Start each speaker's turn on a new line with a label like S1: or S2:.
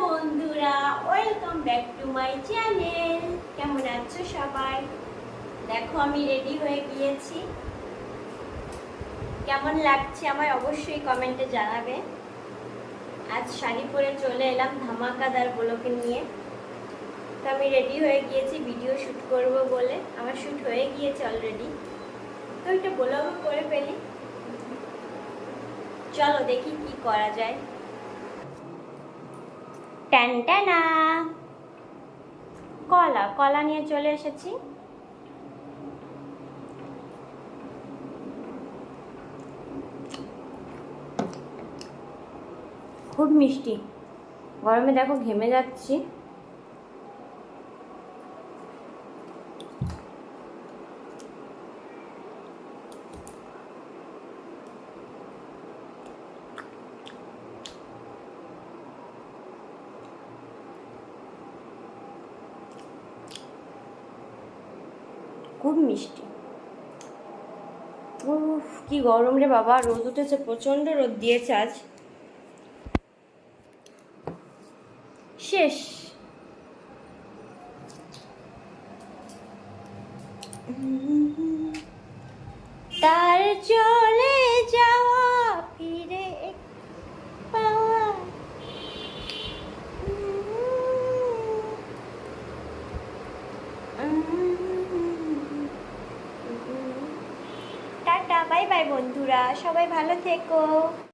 S1: বন্ধুরা, welcome back to my channel. কেমন আছো সবাই? দেখো আমি রেডি হয়ে গিয়েছি। কেমন লাগছে আমায় অবশ্যই কমেন্টে জানাবে। আজ শাড়ি পরে চলে এলাম ধামাকাদার ব্লগ নিয়ে। তো আমি রেডি হয়ে গিয়েছি ভিডিও শ্যুট করব বলে। আমার শ্যুট হয়ে গিয়েছে অলরেডি, তো একটা ব্লগও করে ফেলি। চলো দেখি কি করা যায়। টানটানা কলা কলা নিয়ে চলে এসেছি। খুব মিষ্টি, গরমে দেখো ঘেমে যাচ্ছি। খুব মিষ্টি। উফ কি গরম রে বাবা, রোদ উঠেছে, প্রচন্ড রোদ দিয়েছে আজ। শেষ। তার চলে যাওয়া ফিরে পাওয়া। টাটা, বাই বাই বন্ধুরা, সবাই ভালো থেকো।